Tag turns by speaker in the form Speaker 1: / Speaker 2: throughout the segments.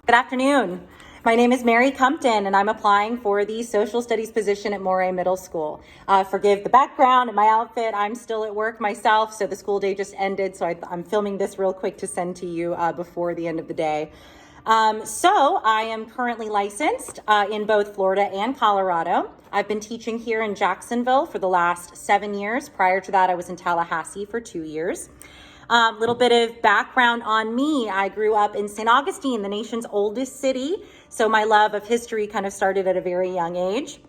Speaker 1: Good afternoon. My name is Mary Compton, and I'm applying for the social studies position at Morey Middle School. Forgive the background and my outfit. I'm still at work myself, so the school day just ended, so I'm filming this real quick to send to you before the end of the day. So I am currently licensed in both Florida and Colorado. I've been teaching here in Jacksonville for the last 7 years. Prior to that, I was in Tallahassee for 2 years. Little bit of background on me. I grew up in St. Augustine, the nation's oldest city. So my love of history kind of started at a very young age.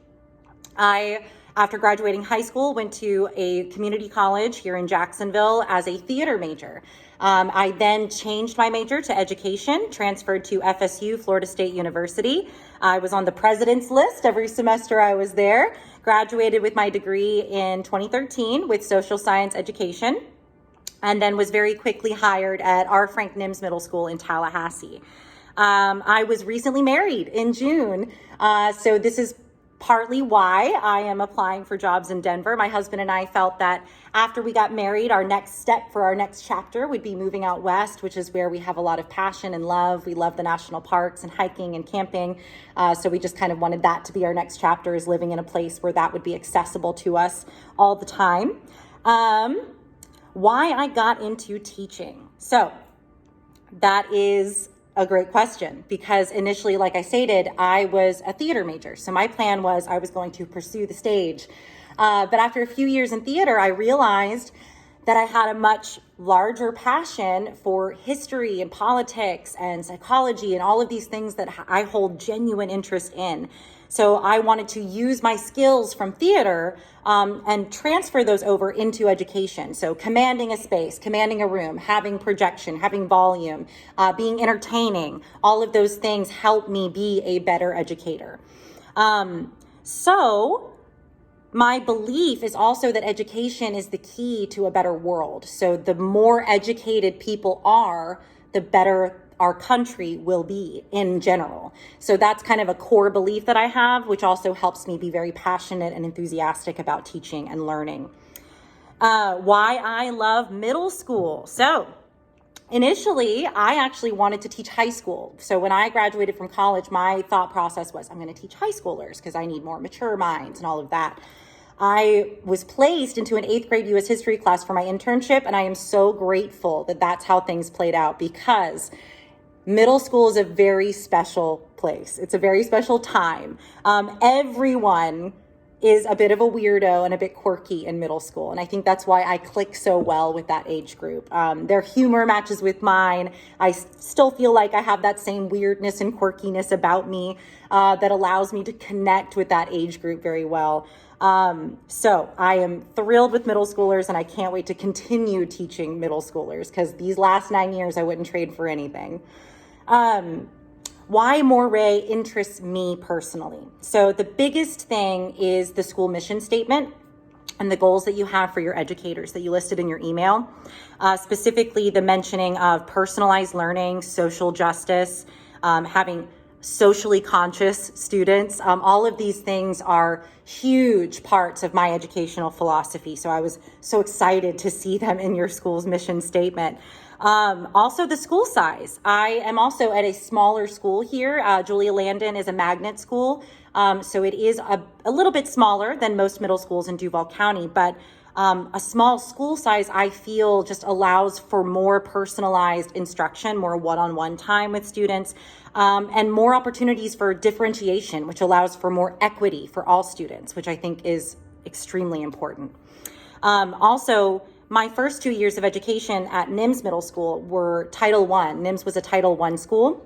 Speaker 1: After graduating high school, went to a community college here in Jacksonville as a theater major. I then changed my major to education, transferred to FSU, Florida State University. I was on the president's list every semester I was there. Graduated with my degree in 2013 with social science education, and then was very quickly hired at R. Frank Nims Middle School in Tallahassee. I was recently married in June, so this is partly why I am applying for jobs in Denver. My husband and I felt that after we got married, our next step for our next chapter would be moving out west, which is where we have a lot of passion and love. We love the national parks and hiking and camping, so we just kind of wanted that to be our next chapter, is living in a place where that would be accessible to us all the time. Why I got into teaching. So that is a great question, because initially, like I stated, I was a theater major. So my plan was I was going to pursue the stage. But after a few years in theater, I realized that I had a much larger passion for history and politics and psychology and all of these things that I hold genuine interest in. So I wanted to use my skills from theater and transfer those over into education. So commanding a space, commanding a room, having projection, having volume, being entertaining, all of those things help me be a better educator. So my belief is also that education is the key to a better world. So the more educated people are, the better our country will be in general. So that's kind of a core belief that I have, which also helps me be very passionate and enthusiastic about teaching and learning. Why I love middle school. So initially, I actually wanted to teach high school. So when I graduated from college, my thought process was, I'm going to teach high schoolers because I need more mature minds and all of that. I was placed into an 8th grade U.S. history class for my internship, and I am so grateful that that's how things played out, because middle school is a very special place. It's a very special time. Everyone is a bit of a weirdo and a bit quirky in middle school. And I think that's why I click so well with that age group. Their humor matches with mine. I still feel like I have that same weirdness and quirkiness about me that allows me to connect with that age group very well. So I am thrilled with middle schoolers, and I can't wait to continue teaching middle schoolers, because these last 9 years I wouldn't trade for anything. Why Morey interests me personally. So the biggest thing is the school mission statement and the goals that you have for your educators that you listed in your email. Specifically, the mentioning of personalized learning, social justice, having socially conscious students. All of these things are huge parts of my educational philosophy. So I was so excited to see them in your school's mission statement. Also the school size. I am also at a smaller school here. Julia Landon is a magnet school. So it is a little bit smaller than most middle schools in Duval County, but a small school size, I feel, just allows for more personalized instruction, more one-on-one time with students, and more opportunities for differentiation, which allows for more equity for all students, which I think is extremely important. Also, my first 2 years of education at Nims Middle School were Title I. Nims was a Title I school,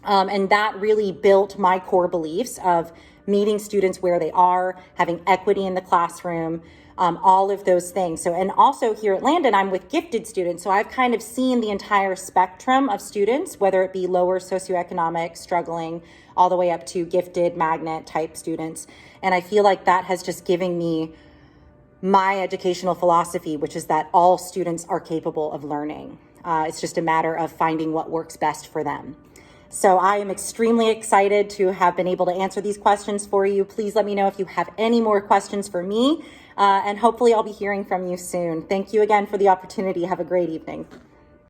Speaker 1: and that really built my core beliefs of meeting students where they are, having equity in the classroom, all of those things. So, and also here at Landon, I'm with gifted students. So I've kind of seen the entire spectrum of students, whether it be lower socioeconomic, struggling, all the way up to gifted magnet type students. And I feel like that has just given me my educational philosophy, which is that all students are capable of learning. It's just a matter of finding what works best for them. So I am extremely excited to have been able to answer these questions for you. Please let me know if you have any more questions for me, and hopefully I'll be hearing from you soon. Thank you again for the opportunity. Have a great evening.